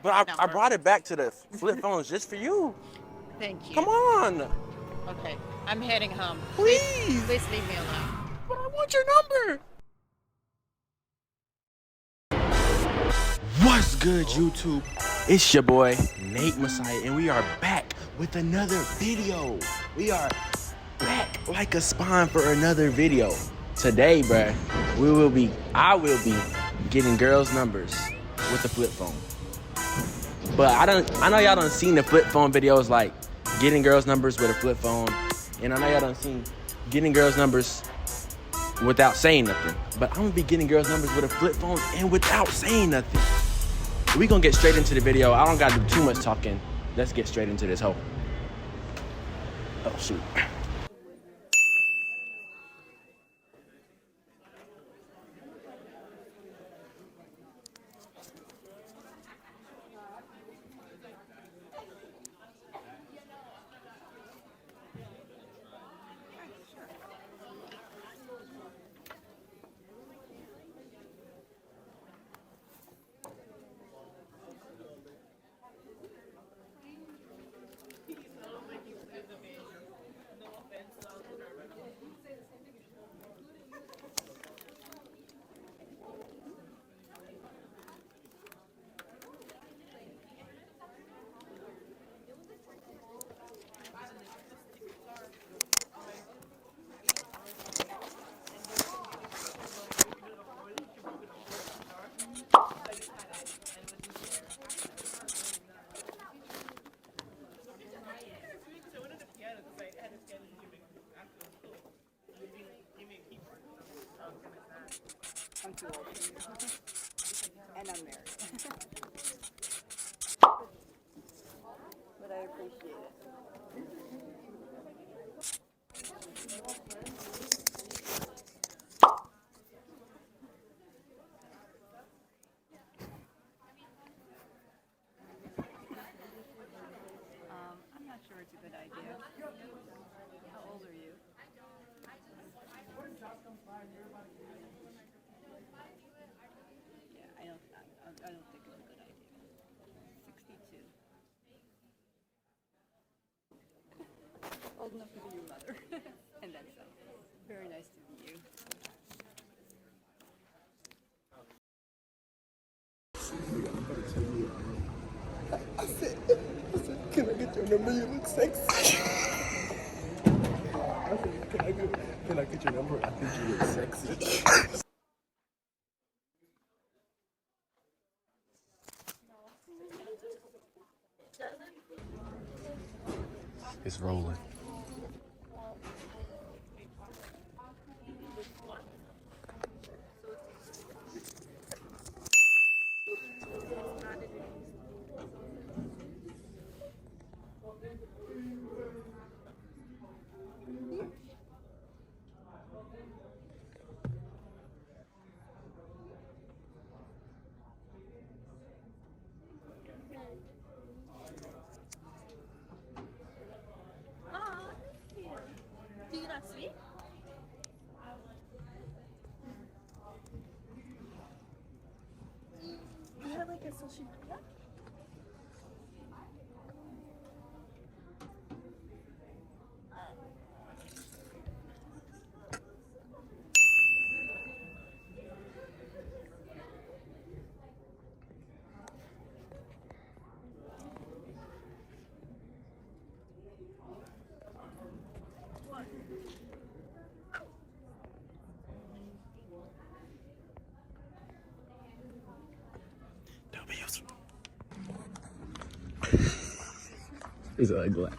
But I brought it back to the flip phones just for you. Thank you. Come on. Okay, I'm heading home. Please. Please leave me alone. But I want your number. What's good, YouTube? It's your boy, Nate Messiah, and we are back with another video. We are back like a spawn for another video. Today, bruh, I will be getting girls' numbers with the flip phone. But I know y'all done seen the flip phone videos, like getting girls' numbers with a flip phone. And I know y'all done seen getting girls' numbers without saying nothing. But I'm gonna be getting girls' numbers with a flip phone and without saying nothing. We gonna get straight into the video. I don't gotta do too much talking. Let's get straight into this hoe. Oh shoot. I'm too old for you. And I'm married. But I appreciate it. I'm not sure it's a good idea. How old are you? Yeah, I don't think it's a good idea. 62. Old enough to be your mother. And then some. Very nice to meet you. I said, can I get your number? You look sexy. I said, can I get your number? I think you look sexy. It's rolling. Do you not speak? Do you have like a social media? It's ugly.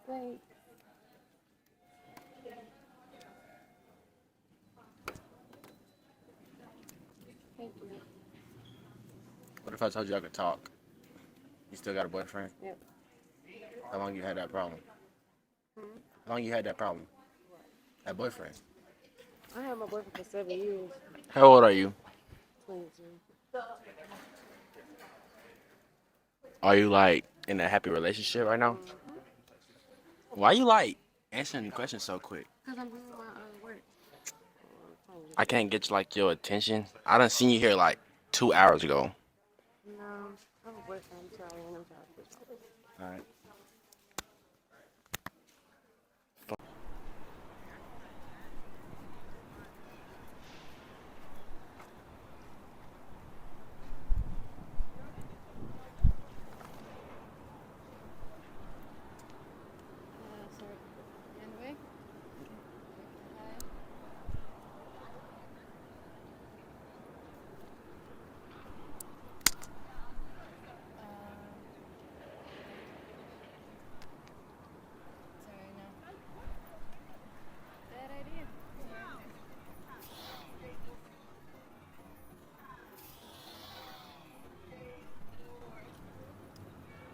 Thanks. What if I told you I could talk? You still got a boyfriend? Yep. How long you had that problem? How long you had that problem? That boyfriend? I had my boyfriend for 7 years. How old are you? 22. Are you like in a happy relationship right now? Why you like answering the question so quick? Because I'm doing my work. I can't get like your attention. I done seen you here like 2 hours ago. No, I have a boyfriend. I'm sorry. I'm trying to push my All right. sorry. Anyway. Sorry, no. Bad idea.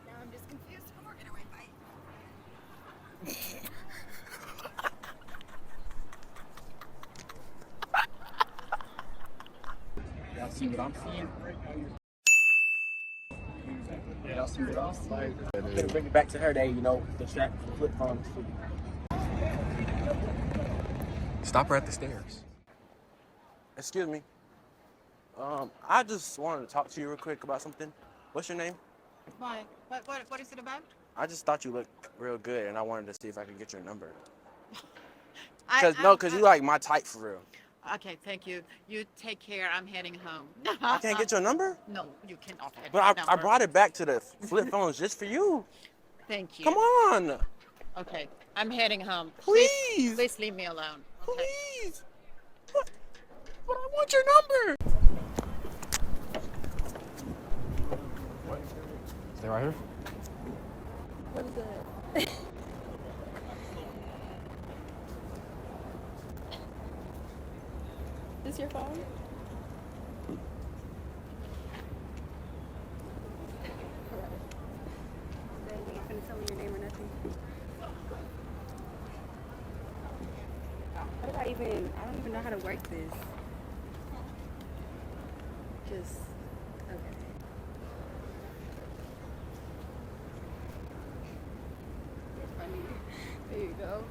Now I'm just confused. We're gonna wait, bye. Y'all see what I'm seeing? Y'all see what I'm seeing? Gonna bring it back to her day, you know, the strap flip phones. Stop her at the stairs. Excuse me. I just wanted to talk to you real quick about something. What's your name? Why? What is it about? I just thought you looked real good, and I wanted to see if I could get your number. I'm- Cause you like my type for real. Okay, thank you. You take care. I'm heading home. I can't get your number, No, you cannot have but my I number. brought it back to the flip phones just for you. Thank you. Come on, Okay, I'm heading home. please, Please leave me alone. Okay. please. But I want your number. Stay right here. What's that? Is your phone? You're not gonna tell me your name or nothing. How did I don't even know how to work this. Just, okay. You're funny. There you go.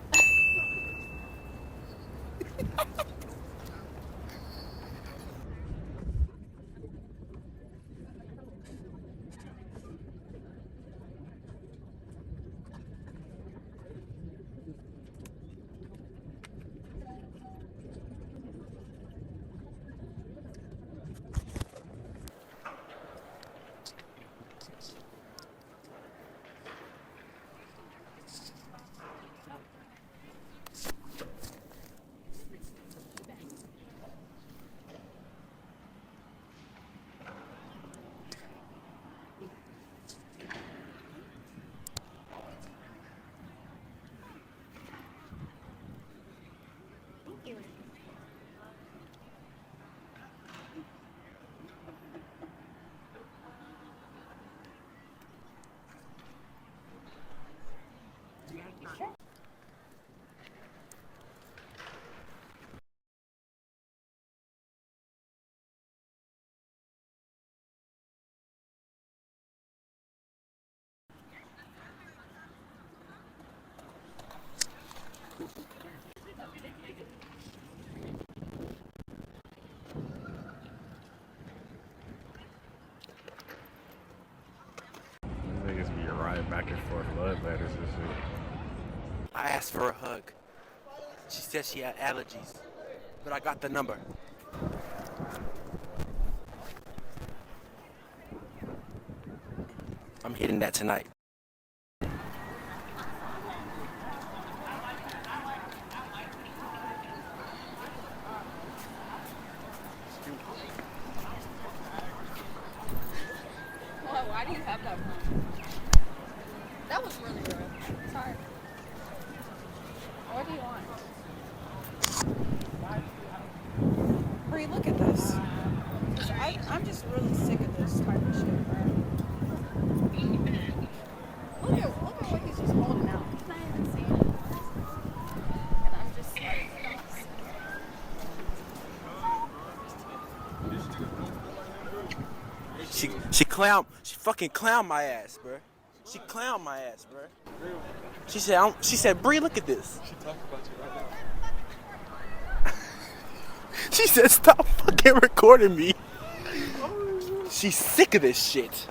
Niggas be riding back and forth love letters and shit. I asked for a hug. She said she had allergies, but I got the number. I'm hitting that tonight. Why do you have that phone? That was really rude. Sorry. What do you want? Bree, look at this. I'm just just really sick of this type of shit, bro. Look at what he's just holding out. He's not even seeing it. And I'm just like, She fucking clowned my ass, bro. She clowned my ass, bro. She said, Bree, look at this. She talked about you right now. She said, stop fucking recording me. She's sick of this shit.